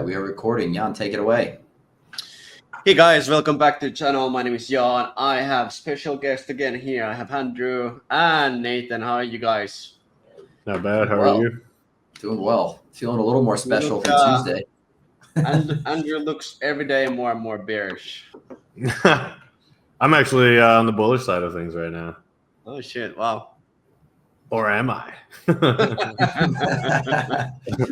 We are recording. Jan, take it away. Hey guys, welcome back to the channel. My name is Jan. I have special guest again here. I have Andrew and Nathan. How are you guys? Not bad. How are you? Doing well. Feeling a little more special for Tuesday. And Andrew looks every day more and more bearish. I'm actually on the bullish side of things right now. Oh shit! Wow. Or am I?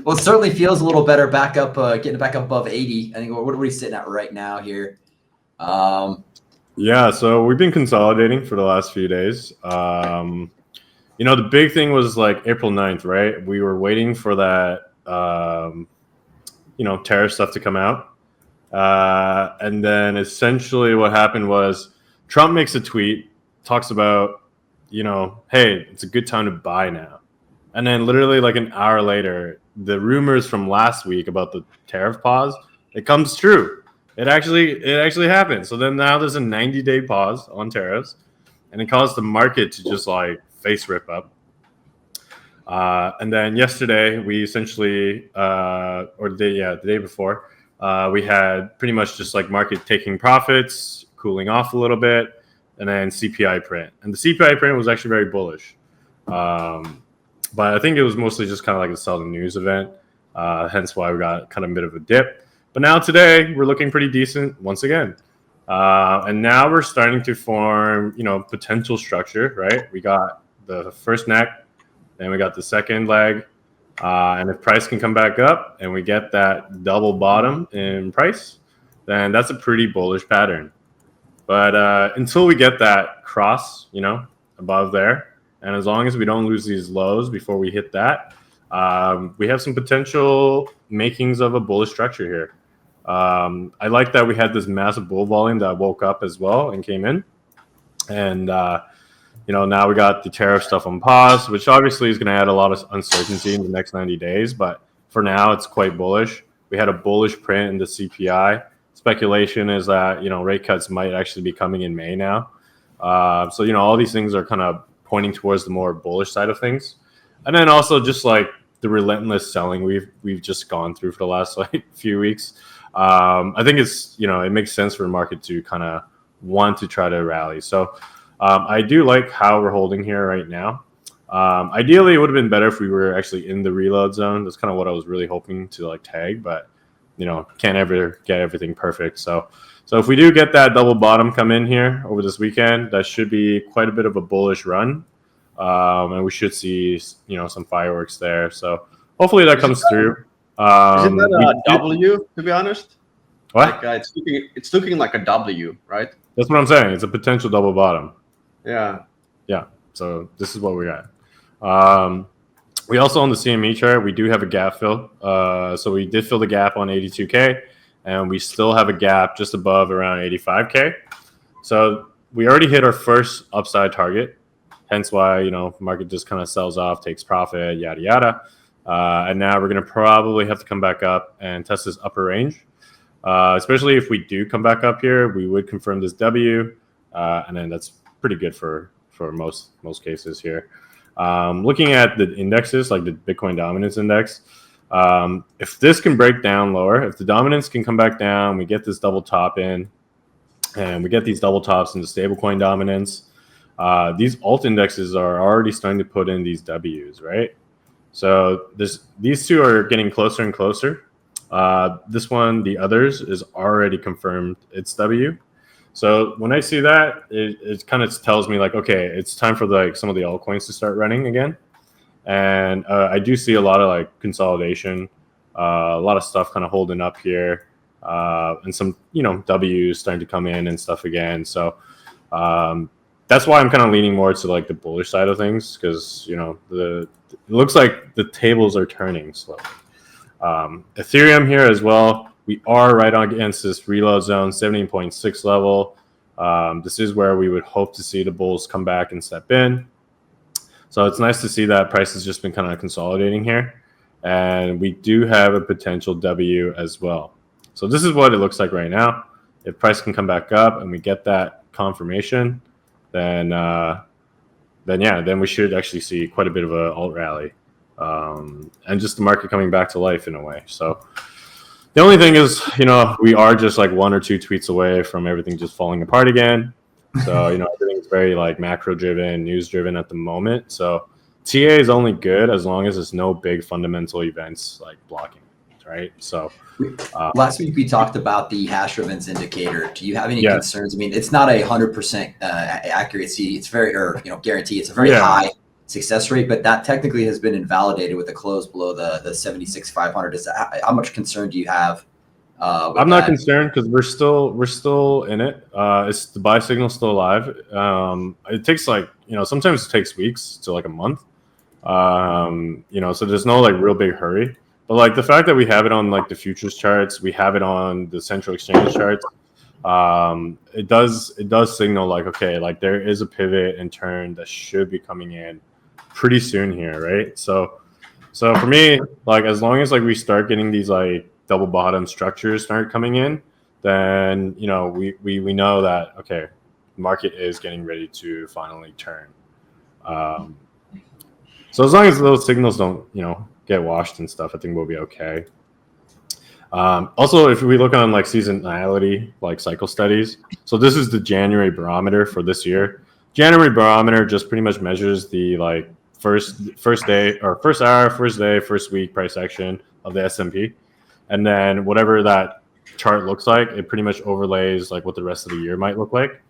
Well, it certainly feels a little better back up, getting back up above 80. I think what are we sitting at right now here? Yeah, so we've been consolidating for the last few days. The big thing was like April 9th, right? We were waiting for that, tariff stuff to come out. And then essentially what happened was Trump makes a tweet, talks about, hey, it's a good time to buy now. And then literally like an hour later, the rumors from last week about the tariff pause, it comes true. It actually happened. So then now there's a 90-day pause on tariffs, and it caused the market to just like face rip up. And then yesterday we essentially, the day before, we had pretty much just like market taking profits, cooling off a little bit, and then CPI print. And the CPI print was actually very bullish. But I think it was mostly just kind of like a sell the news event, hence why we got kind of a bit of a dip. But now today we're looking pretty decent once again. And now we're starting to form, potential structure, right? We got the first neck, then we got the second leg. And if price can come back up and we get that double bottom in price, then that's a pretty bullish pattern. But until we get that cross, above there, and as long as we don't lose these lows before we hit that, we have some potential makings of a bullish structure here. I like that we had this massive bull volume that woke up as well and came in. And, now we got the tariff stuff on pause, which obviously is going to add a lot of uncertainty in the next 90 days. But for now, it's quite bullish. We had a bullish print in the CPI. Speculation is that, rate cuts might actually be coming in May now. So, all these things are kind of pointing towards the more bullish side of things. And then also just like the relentless selling we've just gone through for the last few weeks. I think it's, it makes sense for the market to kind of want to try to rally. So I do like how we're holding here right now. Ideally, it would have been better if we were actually in the reload zone. That's kind of what I was really hoping to like tag, but can't ever get everything perfect. So if we do get that double bottom come in here over this weekend, that should be quite a bit of a bullish run. And we should see, some fireworks there. So hopefully that comes through. Isn't that a W, to be honest? What? Like, it's looking like a W, right? That's what I'm saying. It's a potential double bottom. Yeah. So this is what we got. We also on the CME chart, we do have a gap fill. So we did fill the gap on 82K, and we still have a gap just above around 85K. So we already hit our first upside target. Hence why, market just kind of sells off, takes profit, yada, yada. And now we're going to probably have to come back up and test this upper range. Especially if we do come back up here, we would confirm this W. And then that's pretty good for most cases here. Looking at the indexes, like the Bitcoin dominance index, if this can break down lower, if the dominance can come back down, we get this double top in, and we get these double tops into stablecoin dominance. These alt indexes are already starting to put in these W's, right? So these two are getting closer and closer. This one, the others, is already confirmed it's W. So when I see that, it kind of tells me like, okay, it's time for like some of the altcoins to start running again. And I do see a lot of like consolidation, a lot of stuff kind of holding up here, and some W's starting to come in and stuff again. So that's why I'm kind of leaning more to like the bullish side of things, because it looks like the tables are turning slowly. Ethereum here as well. We are right against this reload zone, 17.6 level. This is where we would hope to see the bulls come back and step in. So it's nice to see that price has just been kind of consolidating here. And we do have a potential W as well. So this is what it looks like right now. If price can come back up and we get that confirmation, then we should actually see quite a bit of a alt rally. And just the market coming back to life in a way. So The only thing is, we are just like 1 or 2 tweets away from everything just falling apart again. So, everything's very like macro driven, news driven at the moment. So TA is only good as long as there's no big fundamental events like blocking it, right? So last week we talked about the hash events indicator. Do you have any Yeah. concerns? I mean, it's not 100% accuracy. It's very, guarantee. It's a very high success rate, but that technically has been invalidated with a close below the 76,500. How much concern do you have? I'm not concerned because we're still in it. It's the buy signal still alive. It takes like, sometimes it takes weeks to like a month. So there's no like real big hurry. But like the fact that we have it on like the futures charts, we have it on the central exchange charts, it does signal like, okay, like there is a pivot and turn that should be coming in pretty soon here, right? So for me, like as long as like we start getting these like double bottom structures start coming in, then we know that okay, the market is getting ready to finally turn. So as long as those signals don't get washed and stuff, I think we'll be okay. Also, if we look on like seasonality, like cycle studies, so this is the January barometer for this year. January barometer just pretty much measures the like first day or first hour, first day, first week price action of the S&P, and then whatever that chart looks like, it pretty much overlays like what the rest of the year might look like.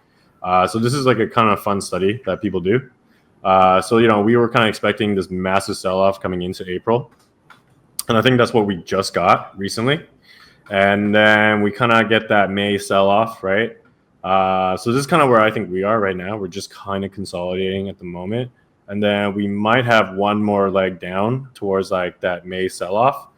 So this is like a kind of fun study that people do. So we were kind of expecting this massive sell-off coming into April, and I think that's what we just got recently. And then we kind of get that May sell-off, right? So this is kind of where I think we are right now. We're just kind of consolidating at the moment, and then we might have one more leg down towards like that May sell-off,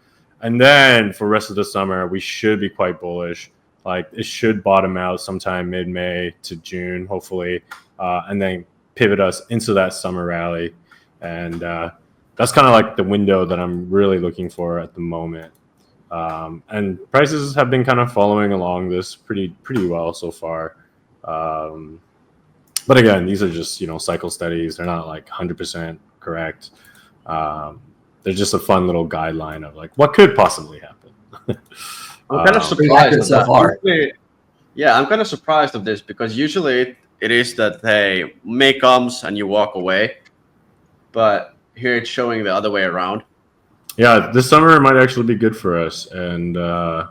and then for the rest of the summer we should be quite bullish. Like it should bottom out sometime mid-May to June, hopefully, and then pivot us into that summer rally. And that's kind of like the window that I'm really looking for at the moment. And prices have been kind of following along this pretty well so far. But again, these are just, cycle studies. They're not like 100% correct. They're just a fun little guideline of like what could possibly happen. I'm kind of surprised so far. Yeah, I'm kind of surprised of this because usually it is that, hey, May comes and you walk away. But here it's showing the other way around. Yeah, this summer might actually be good for us. And I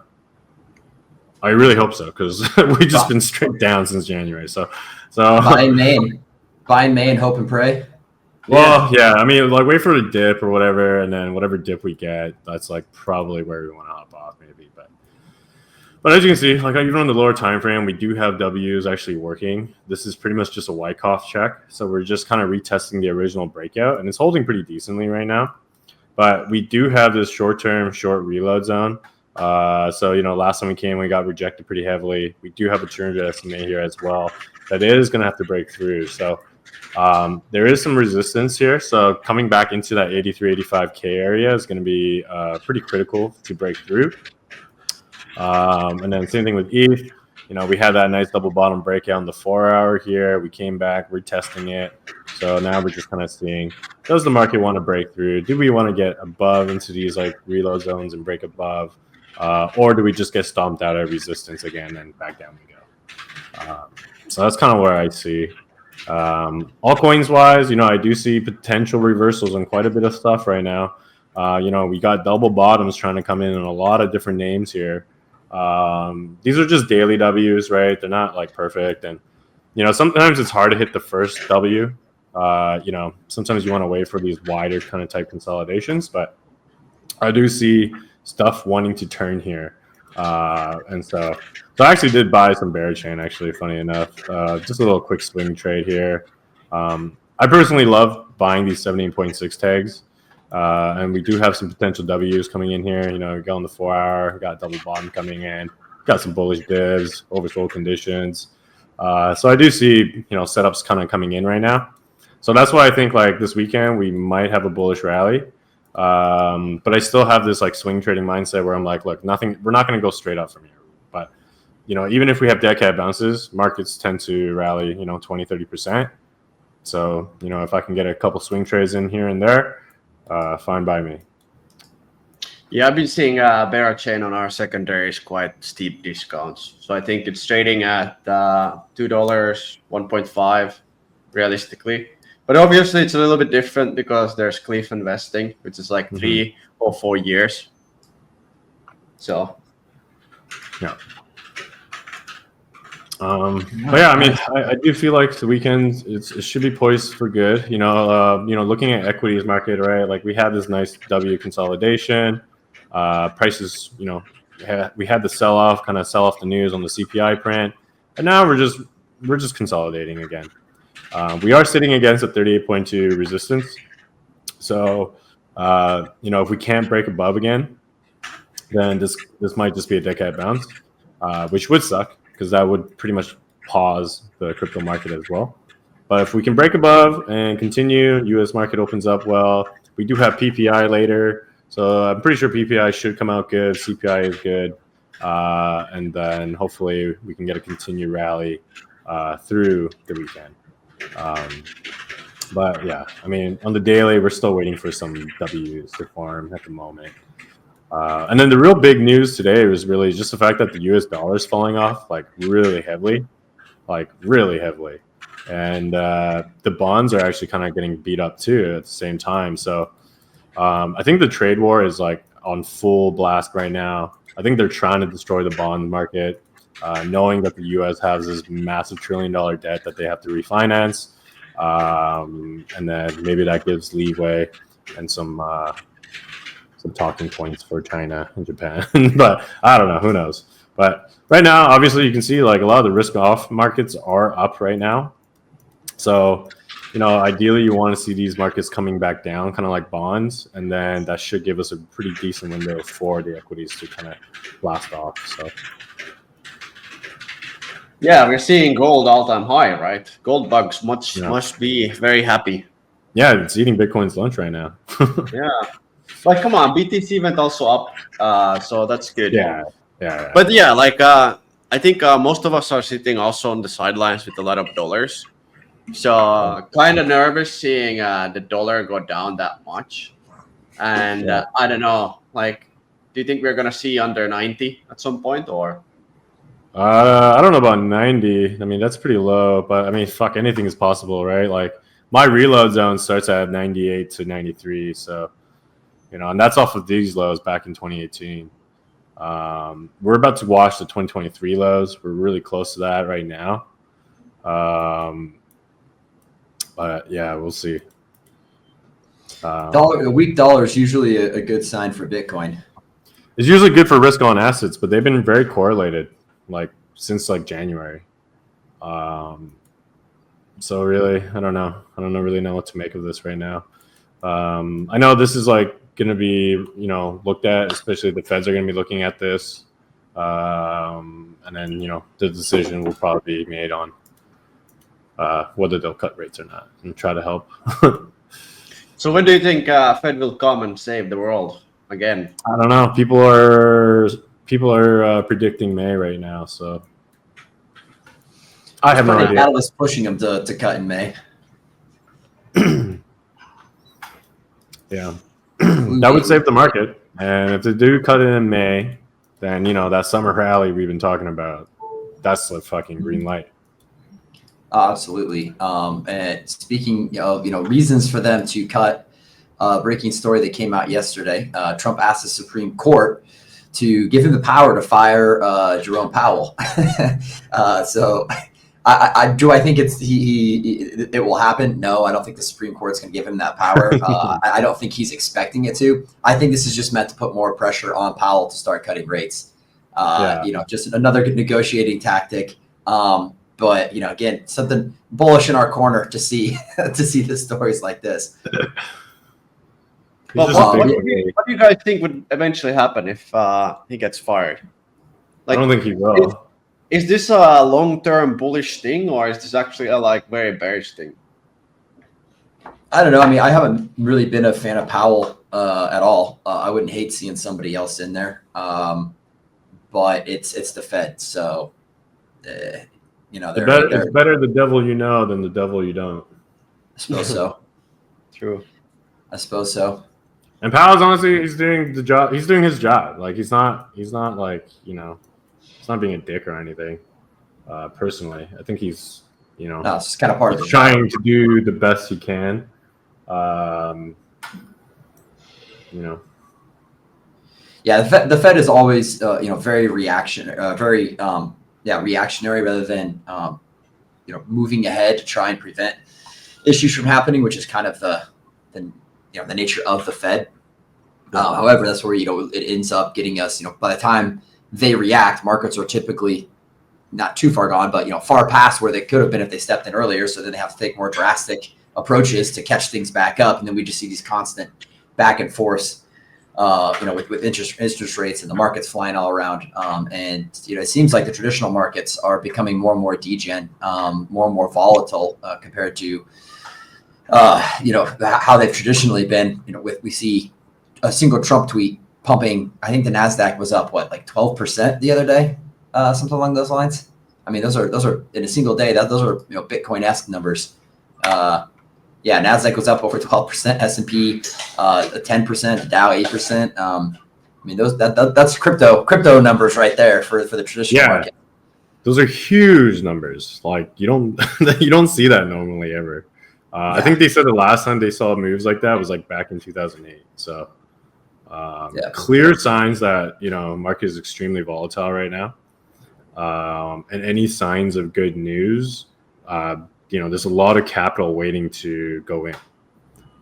really hope so because we've just been straight down since January. So buy in May and hope and pray. Well, yeah, I mean, like wait for the dip or whatever, and then whatever dip we get, that's like probably where we want to hop off, maybe. But as you can see, like even on the lower time frame, we do have W's actually working. This is pretty much just a Wyckoff check, so we're just kind of retesting the original breakout, and it's holding pretty decently right now. But we do have this short-term short reload zone. So last time we came, we got rejected pretty heavily. We do have a 200 SMA here as well that is going to have to break through. So there is some resistance here. So coming back into that 83, 85K area is going to be pretty critical to break through. And then same thing with ETH. We had that nice double bottom breakout on the 4 hour here. We came back, we're testing it. So now we're just kind of seeing, does the market want to break through? Do we want to get above into these like reload zones and break above? Or do we just get stomped out at resistance again and back down we go? So that's kind of where I see. Altcoins wise, I do see potential reversals on quite a bit of stuff right now. We got double bottoms trying to come in a lot of different names here. These are just daily W's, right? They're not like perfect. And, sometimes it's hard to hit the first W. Sometimes you want to wait for these wider kind of type consolidations, but I do see stuff wanting to turn here. And so I actually did buy some bear chain, actually, funny enough. Just a little quick swing trade here. I personally love buying these 17.6 tags. And we do have some potential W's coming in here. We got on the 4 hour, got double bottom coming in, got some bullish divs, oversold conditions. So I do see, setups kind of coming in right now. So that's why I think like this weekend we might have a bullish rally. But I still have this like swing trading mindset where I'm like, look, we're not going to go straight up from here. But, even if we have dead cat bounces, markets tend to rally, 20, 30%. So, if I can get a couple swing trades in here and there, fine by me. Yeah, I've been seeing Bear Chain on our secondaries quite steep discounts. So I think it's trading at $2, 1.5 realistically. But obviously it's a little bit different because there's cliff investing, which is like 3 or 4 years. So yeah. But yeah, I mean, I do feel like the weekend it should be poised for good. Looking at equities market, right? Like we had this nice W consolidation. Prices, we had the sell off the news on the CPI print, and now we're just consolidating again. We are sitting against a 38.2 resistance. So, if we can't break above again, then this might just be a decade bounce, which would suck because that would pretty much pause the crypto market as well. But if we can break above and continue, U.S. market opens up well. We do have PPI later, so I'm pretty sure PPI should come out good. CPI is good, and then hopefully we can get a continued rally through the weekend. But yeah, I mean, on the daily, we're still waiting for some W's to form at the moment. And then the real big news today was really just the fact that the US dollar is falling off really heavily. And the bonds are actually kind of getting beat up too at the same time. So I think the trade war is on full blast right now. I think they're trying to destroy the bond market, knowing that the US has this massive $1 trillion debt that they have to refinance. And then maybe that gives leeway and some talking points for China and Japan. But I don't know, who knows. But right now, obviously, you can see a lot of the risk off markets are up right now. So, ideally, you want to see these markets coming back down, kind of like bonds, and then that should give us a pretty decent window for the equities to kind of blast off. So, yeah, we're seeing gold all-time high, right? Gold bugs must be very happy. Yeah, it's eating Bitcoin's lunch right now. Yeah. Come on, BTC went also up, so that's good. Yeah. But yeah, I think most of us are sitting also on the sidelines with a lot of dollars. So kind of nervous seeing the dollar go down that much. And I don't know, do you think we're going to see under 90 at some point or? I don't know about 90. I mean, that's pretty low, but I mean, fuck, anything is possible, right? My reload zone starts at 98 to 93. So, and that's off of these lows back in 2018. We're about to watch the 2023 lows. We're really close to that right now. But yeah, we'll see. A weak dollar is usually a good sign for Bitcoin. It's usually good for risk on assets, but they've been very correlated since January. So really, I don't know. I don't really know what to make of this right now. I know this is going to be, looked at, especially the Feds are going to be looking at this. And then, the decision will probably be made on whether they'll cut rates or not and try to help. So when do you think Fed will come and save the world again? I don't know. People are predicting May right now, so I have no idea. Catalyst pushing them to cut in May. Yeah, that would save the market. And if they do cut it in May, then that summer rally we've been talking about, that's the fucking green light. Absolutely. And speaking of reasons for them to cut, breaking story that came out yesterday. Trump asked the Supreme Court to give him the power to fire Jerome Powell. So I think it will happen? No, I don't think the Supreme Court's going to give him that power. I don't think he's expecting it to. I think this is just meant to put more pressure on Powell to start cutting rates. Just another negotiating tactic. But again, something bullish in our corner to see the stories like this. Well, what do you guys think would eventually happen if he gets fired? I don't think he will. Is this a long-term bullish thing, or is this actually a very bearish thing? I don't know. I mean, I haven't really been a fan of Powell at all. I wouldn't hate seeing somebody else in there, but it's the Fed, so it's better the devil you know than the devil you don't. I suppose so. True. I suppose so. And Powell's honestly, he's doing the job. He's doing his job. Like he's not like he's not being a dick or anything. Personally, I think he's no, it's just kind of part of the trying to do the best he can. Yeah, the Fed is always very reactionary rather than moving ahead to try and prevent issues from happening, which is kind of the nature of the Fed. However, that's where it ends up getting us. By the time they react, markets are typically not too far gone, but far past where they could have been if they stepped in earlier. So then they have to take more drastic approaches to catch things back up, and then we just see these constant back and forth. With interest rates and the markets flying all around, and it seems like the traditional markets are becoming more and more degen, more and more volatile compared to how they've traditionally been. We see a single Trump tweet pumping. I think the Nasdaq was up like 12% the other day, something along those lines. I mean, those are in a single day. Those are Bitcoin-esque numbers. Yeah, Nasdaq was up over 12%, S&P 10%, Dow 8%. I mean, that's crypto numbers right there for the traditional market. Those are huge numbers. Like you don't see that normally ever. I think they said the last time they saw moves like that was like back in 2008. So clear signs that market is extremely volatile right now, and any signs of good news. There's a lot of capital waiting to go in.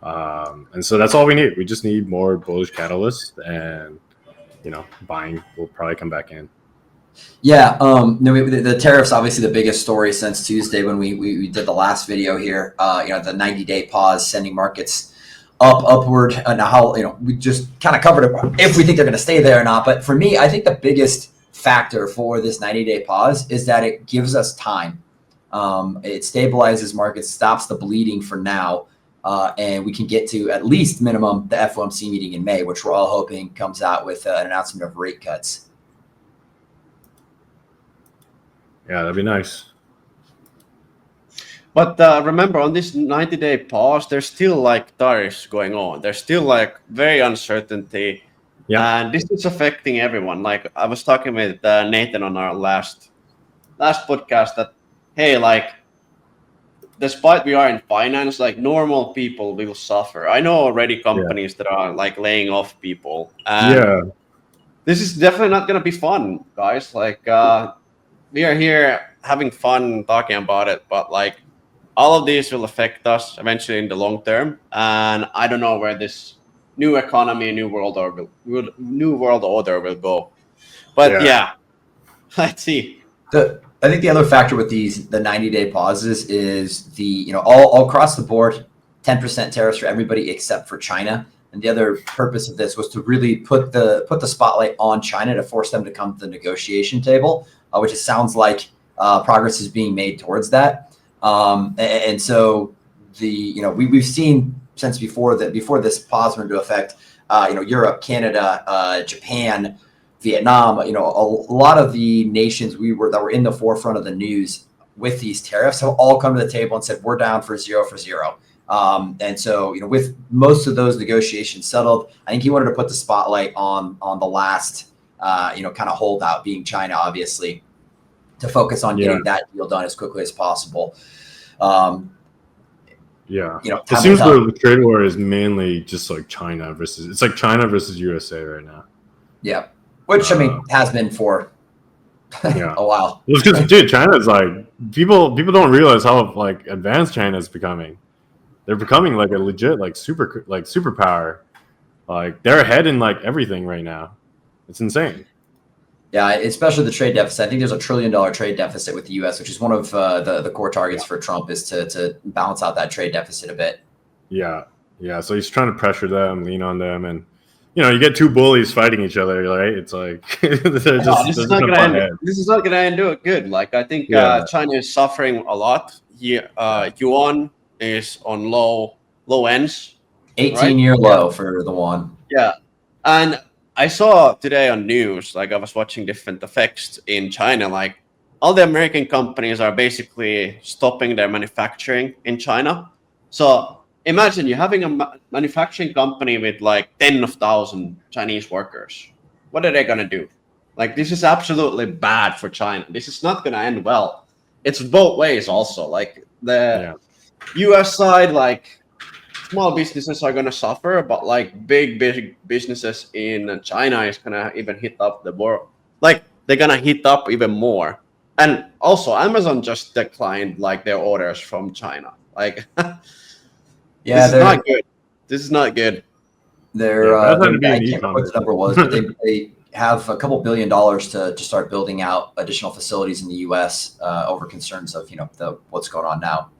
And so that's all we need. We just need more bullish catalysts, and, buying will probably come back in. Yeah. The tariffs, obviously the biggest story since Tuesday when we did the last video here, the 90-day pause sending markets upward. And how, we just kind of covered it if we think they're going to stay there or not. But for me, I think the biggest factor for this 90-day pause is that it gives us time. It stabilizes markets, stops the bleeding for now, and we can get to at least minimum the FOMC meeting in May, which we're all hoping comes out with an announcement of rate cuts. Yeah, that'd be nice. But remember, on this 90-day pause, there's still like tariffs going on. There's still like very uncertainty. Yeah. And this is affecting everyone. Like I was talking with Nathan on our last podcast that, hey, like, despite we are in finance, like normal people will suffer. I know already companies that are like laying off people. And this is definitely not going to be fun, guys. Like we are here having fun talking about it, but like all of these will affect us eventually in the long term. And I don't know where this new economy, new world order will go. But let's see. I think the other factor with the 90-day pauses is the all across the board 10% tariffs for everybody except for China. And the other purpose of this was to really put the spotlight on China to force them to come to the negotiation table, which it sounds like progress is being made towards that. And so we've seen since before this pause went into effect, Europe, Canada, Japan, Vietnam, a lot of the nations that were in the forefront of the news with these tariffs have all come to the table and said, we're down for zero. And so, with most of those negotiations settled, I think he wanted to put the spotlight on the last, kind of holdout being China, obviously, to focus on getting that deal done as quickly as possible. It seems the trade war is mainly just like China versus USA right now. Yeah. Which, I mean, has been for a while. Well, because, dude, China's like, people don't realize how like advanced China's becoming. They're becoming like a legit superpower. Like they're ahead in like everything right now. It's insane. Yeah, especially the trade deficit. I think there's $1 trillion trade deficit with the U.S., which is one of the core targets for Trump is to balance out that trade deficit a bit. Yeah. So he's trying to pressure them, lean on them, and you get two bullies fighting each other, right? It's like this is not going to end good. Like I think China is suffering a lot. Yuan is on low ends. 18-year low for the yuan. Yeah, and I saw today on news, like I was watching different effects in China, like all the American companies are basically stopping their manufacturing in China. So imagine you having a manufacturing company with like 10,000 Chinese workers. What are they gonna do? Like, this is absolutely bad for China. This is not gonna end well. It's both ways also. Like the US side, like small businesses are gonna suffer, but like big businesses in China is gonna even hit up the world. Like they're gonna hit up even more. And also Amazon just declined like their orders from China. Like Yeah, this is not good. This is not good. I can't remember what the number was, but they have a couple $1 billion to start building out additional facilities in the U.S. Over concerns of what's going on now.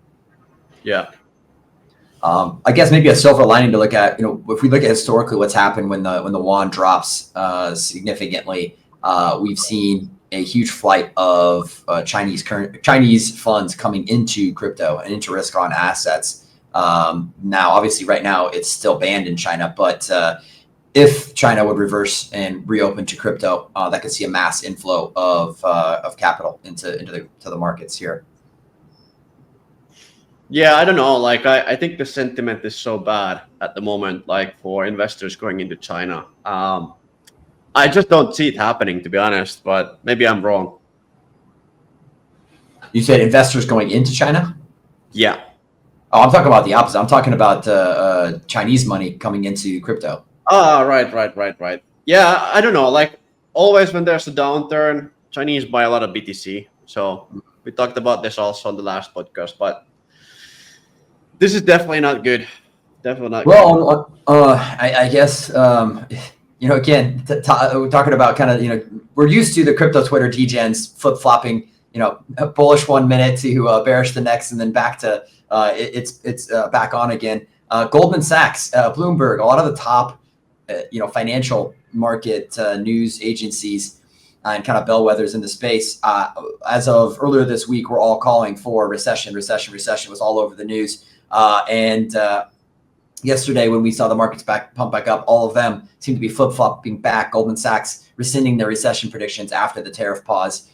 Yeah. I guess maybe a silver lining to look at, if we look at historically what's happened when the yuan drops significantly, we've seen a huge flight of Chinese funds coming into crypto and into risk on assets. Now, obviously, right now it's still banned in China, but if China would reverse and reopen to crypto, that could see a mass inflow of capital into the markets here. Yeah, I don't know. Like, I think the sentiment is so bad at the moment, like for investors going into China. I just don't see it happening, to be honest, but maybe I'm wrong. You said investors going into China? Yeah. Oh, I'm talking about the opposite. I'm talking about Chinese money coming into crypto. Right. Yeah, I don't know. Like, always when there's a downturn, Chinese buy a lot of BTC. So we talked about this also on the last podcast, but this is definitely not good. Definitely not good. Well, I guess, again, we're talking about kind of, we're used to the crypto Twitter degens flip-flopping, bullish 1 minute to bearish the next, and then back to it's back on again. Goldman Sachs, Bloomberg, a lot of the top, financial market news agencies and kind of bellwethers in the space, as of earlier this week, we're all calling for recession. Was all over the news. And yesterday, when we saw the markets pump back up, all of them seem to be flip-flopping back. Goldman Sachs rescinding their recession predictions after the tariff pause.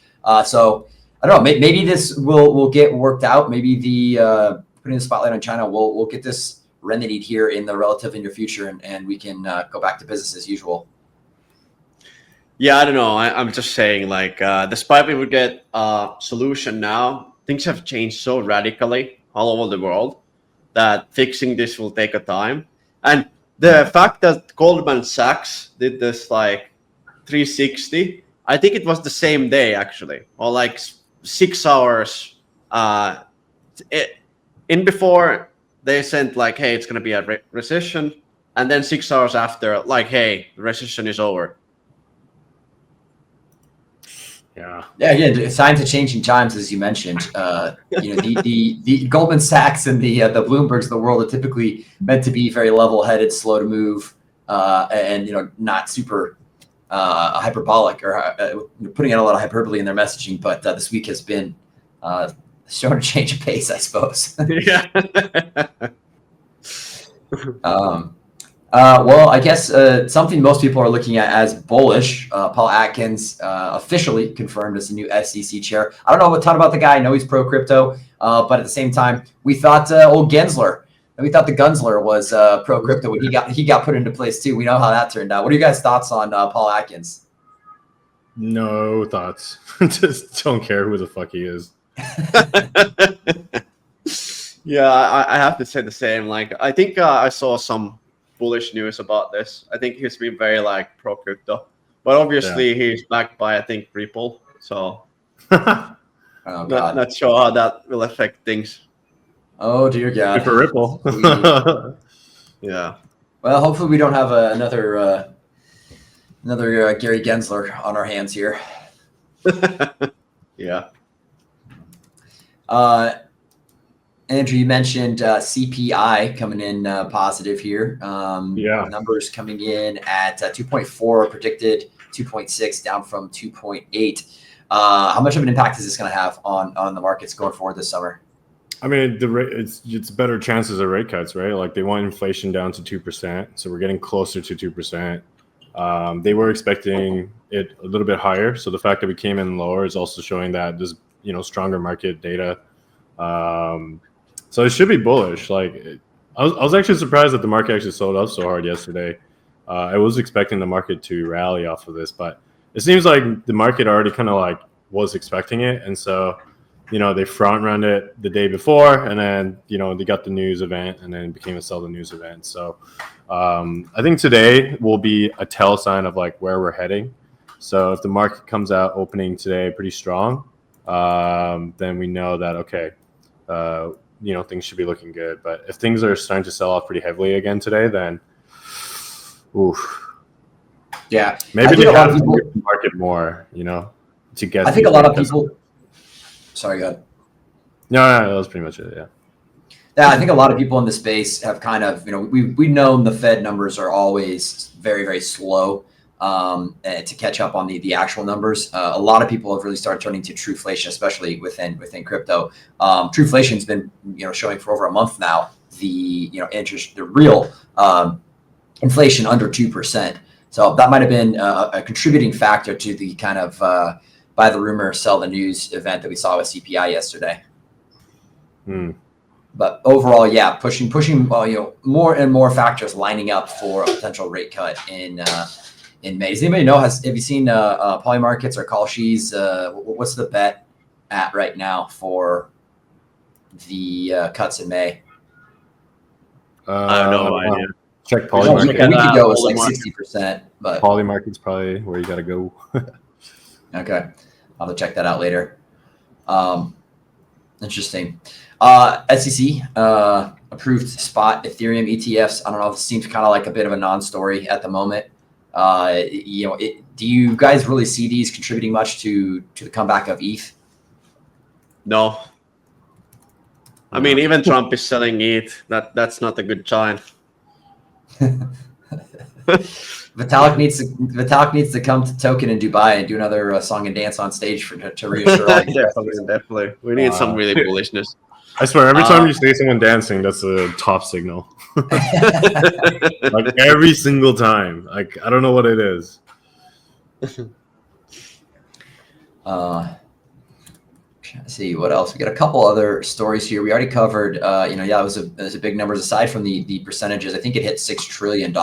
So I don't know. Maybe this will get worked out. Maybe the putting the spotlight on China will get this remedied here in the relatively near future, and we can go back to business as usual. Yeah, I don't know. I'm just saying, like, despite we would get a solution now, things have changed so radically all over the world that fixing this will take a time. And the fact that Goldman Sachs did this like 360, I think it was the same day actually, or like 6 hours in before they sent like, hey, it's going to be a recession. And then 6 hours after, like, hey, the recession is over. Yeah. Again, signs of changing times, as you mentioned. The Goldman Sachs and the Bloombergs of the world are typically meant to be very level-headed, slow to move, and not super hyperbolic or putting out a lot of hyperbole in their messaging. But this week has been shown a change of pace, I suppose. Yeah. Well, I guess something most people are looking at as bullish. Paul Atkins officially confirmed as the new SEC chair. I don't know a ton about the guy. I know he's pro crypto, but at the same time, we thought old Gensler, we thought the Gunsler was pro crypto when he got put into place too. We know how that turned out. What are you guys' thoughts on Paul Atkins? No thoughts. Just don't care who the fuck he is. Yeah, I have to say the same. Like, I think I saw some bullish news about this. I think he's been very like pro crypto, but obviously he's backed by, I think, Ripple. So not sure how that will affect things. Oh dear God! Good for Ripple. Yeah. Well, hopefully we don't have another Gary Gensler on our hands here. Yeah. Andrew, you mentioned CPI coming in positive here. Numbers coming in at 2.4, predicted 2.6, down from 2.8. How much of an impact is this going to have on the markets going forward this summer? I mean, it's better chances of rate cuts, right? Like they want inflation down to 2%, so we're getting closer to 2%. They were expecting it a little bit higher, so the fact that we came in lower is also showing that there's stronger market data. So it should be bullish. Like I was actually surprised that the market actually sold up so hard yesterday. I was expecting the market to rally off of this, but it seems like the market already kind of like was expecting it, and so they front run it the day before, and then they got the news event, and then it became a sell the news event. So I think today will be a tell sign of like where we're heading. So if the market comes out opening today pretty strong, then we know that okay, things should be looking good. But if things are starting to sell off pretty heavily again today, then oof. Yeah, maybe they have to work the market more, to get. I think a lot of people. Sorry, go ahead. No, that was pretty much it. Yeah. Yeah, I think a lot of people in the space have kind of, we've known the Fed numbers are always very, very slow to catch up on the actual numbers. A lot of people have really started turning to Trueflation, especially within crypto. Trueflation's been showing for over a month now the real inflation under 2%. So that might have been a contributing factor to the kind of buy the rumor, sell the news event that we saw with CPI yesterday. But overall, yeah, pushing more and more factors lining up for a potential rate cut in May. Does anybody know? Have you seen Polymarkets or Kalshi's? What's the bet at right now for the cuts in May? I have no idea. Check Polymarket. A week ago it was like 60%, but Polymarket's probably where you got to go. Okay, I'll have to check that out later. Interesting. SEC approved spot Ethereum ETFs. I don't know. This seems kind of like a bit of a non-story at the moment. Do you guys really see these contributing much to the comeback of ETH? No. I mean, even Trump is selling ETH. That's not a good sign. Vitalik needs to come to Token in Dubai and do another song and dance on stage to reassure all these definitely. We need some really bullishness. I swear, every time you see someone dancing, that's a top signal. Like every single time. Like I don't know what it is. Let's see what else. We got a couple other stories here. We already covered. It was a big numbers. Aside from the percentages, I think it hit $6 trillion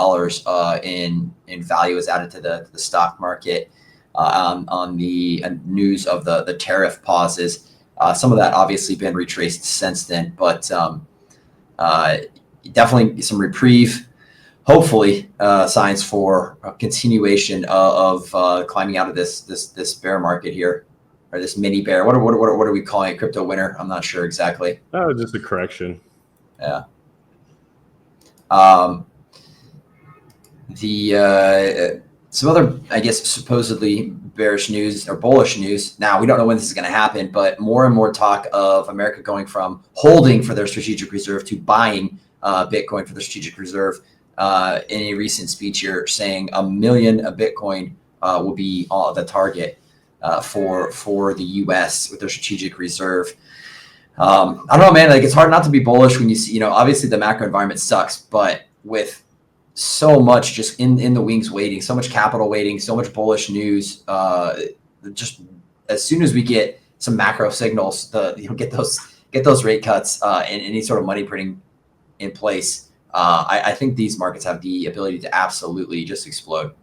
in value is added to the stock market on the news of the tariff pauses. Some of that obviously been retraced since then, but definitely some reprieve. Hopefully, signs for a continuation of climbing out of this bear market here. Or this mini bear. What are we calling it? Crypto winter? I'm not sure exactly. Oh, just a correction. Yeah. Some other, I guess, supposedly bearish news or bullish news. Now we don't know when this is going to happen, but more and more talk of America going from holding for their strategic reserve to buying Bitcoin for their strategic reserve. In a recent speech here, saying 1 million of Bitcoin will be the target. For the U.S. with their strategic reserve. I don't know, man. Like it's hard not to be bullish when you see, obviously the macro environment sucks, but with so much just in the wings waiting, so much capital waiting, so much bullish news. Just as soon as we get some macro signals, get those rate cuts and any sort of money printing in place, I think these markets have the ability to absolutely just explode.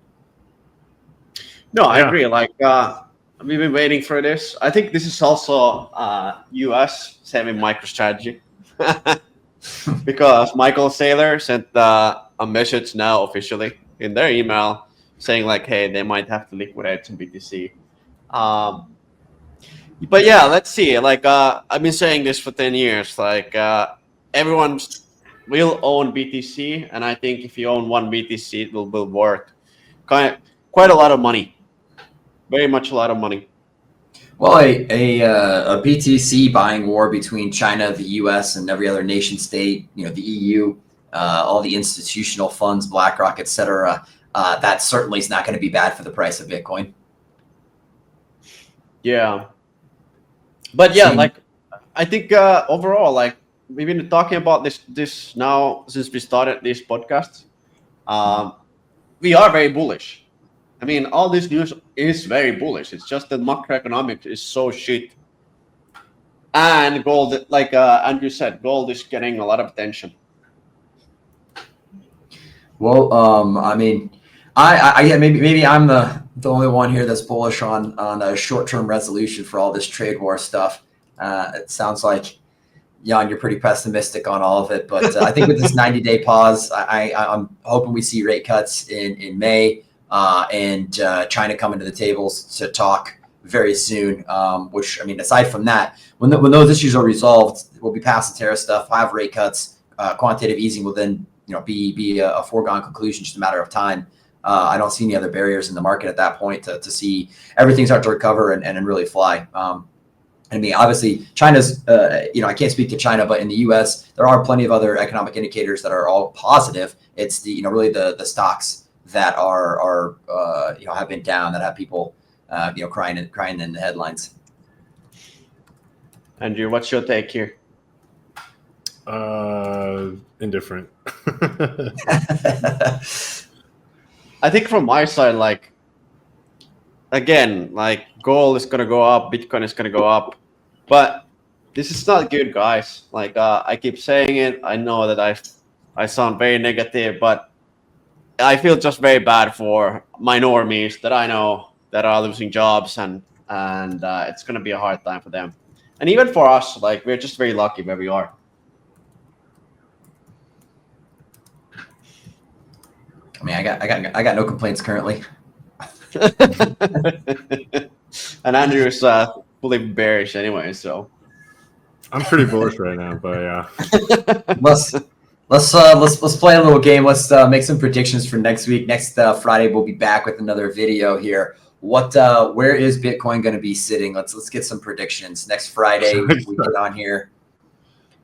No, I agree. Like. We've been waiting for this. I think this is also U.S. saving MicroStrategy because Michael Saylor sent a message now officially in their email saying like, hey, they might have to liquidate some BTC. But yeah, let's see. Like I've been saying this for 10 years. Like everyone will own BTC, and I think if you own one BTC, it will be worth quite a lot of money. Very much a lot of money. Well, a BTC buying war between China, the U.S., and every other nation state, the EU, all the institutional funds, BlackRock, etc. That certainly is not going to be bad for the price of Bitcoin. Yeah, but yeah, like I think overall, like we've been talking about this now since we started this podcast. We are very bullish. I mean, all this news is very bullish. It's just that macroeconomics is so shit. And gold, like Andrew said, gold is getting a lot of attention. Well, I mean, yeah, maybe I'm the only one here that's bullish on a short term resolution for all this trade war stuff. It sounds like, Jan, you're pretty pessimistic on all of it, but I think with this 90-day pause, I'm hoping we see rate cuts in May and China coming to the tables to talk very soon. Which, I mean, aside from that, when those issues are resolved, we'll be past the tariff stuff. We'll have rate cuts. Quantitative easing will then be a foregone conclusion, just a matter of time. I don't see any other barriers in the market at that point to see everything start to recover and really fly. I mean, obviously, China's, I can't speak to China, but in the U.S., there are plenty of other economic indicators that are all positive. It's really the stocks that are have been down, that have people, crying in the headlines. Andrew, what's your take here? Indifferent. I think from my side, like, again, like, gold is gonna go up, Bitcoin is gonna go up, but this is not good, guys. Like, I keep saying it. I know that I sound very negative, but I feel just very bad for my normies that I know that are losing jobs, and it's gonna be a hard time for them, and even for us. Like, we're just very lucky where we are. I mean, I got no complaints currently. And Andrew's fully bearish anyway, so I'm pretty bullish right now, but yeah. Let's play a little game. Let's make some predictions for next week. Next Friday, we'll be back with another video here. Where is Bitcoin going to be sitting? Let's get some predictions. Next Friday, we get on here.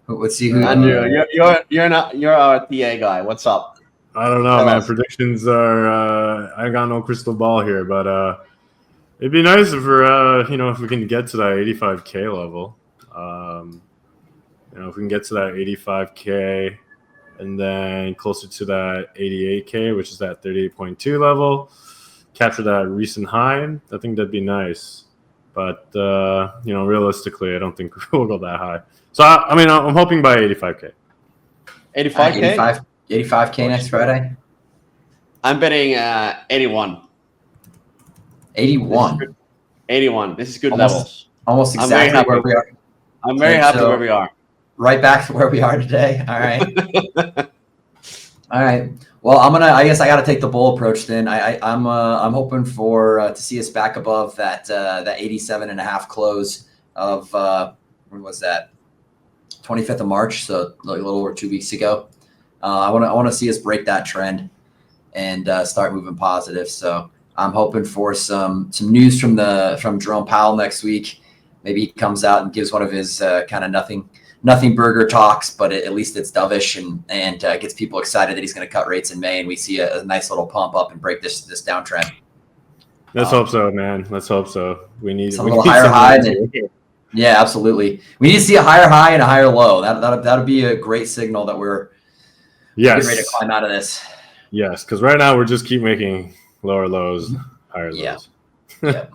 Let's see who. Andrew, you're our TA guy. What's up? I don't know, man. Predictions are I got no crystal ball here, but it'd be nice if we're if we can get to that 85K level. If we can get to that 85K and then closer to that 88K, which is that 38.2 level, capture that recent high, I think that'd be nice. But realistically, I don't think we'll go that high. So I'm hoping by 85K. 85K. 85K next Friday. I'm betting 81. 81. 81. This is good levels. Almost exactly where we are. I'm very happy where we are. Right back to where we are today. All right. All right. Well, I guess I got to take the bull approach then. I'm hoping to see us back above that 87.5 close of when was that? 25th of March. So a little over 2 weeks ago. I want to see us break that trend and start moving positive. So I'm hoping for some news from Jerome Powell next week. Maybe he comes out and gives one of his kind of nothing burger talks, but at least it's dovish and gets people excited that he's going to cut rates in May, and we see a nice little pump up and break this downtrend. Let's hope so, man. Let's hope so. We need a little higher high. Yeah, absolutely. We need to see a higher high and a higher low. That'll be a great signal that we're getting ready to climb out of this. Yes, because right now we're just keep making lower lows, higher lows. Yeah.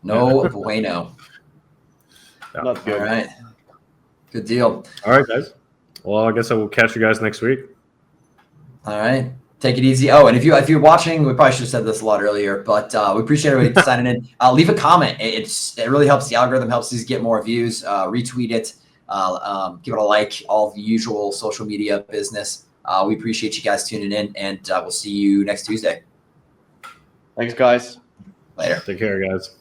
No bueno. Yeah. Not good. All right. Good deal. All right, guys. Well, I guess I will catch you guys next week. All right. Take it easy. Oh, and if you're watching, we probably should have said this a lot earlier, but we appreciate everybody signing in. Leave a comment. It really helps the algorithm, helps us get more views. Retweet it. Give it a like. All the usual social media business. We appreciate you guys tuning in, and we'll see you next Tuesday. Thanks, guys. Later. Take care, guys.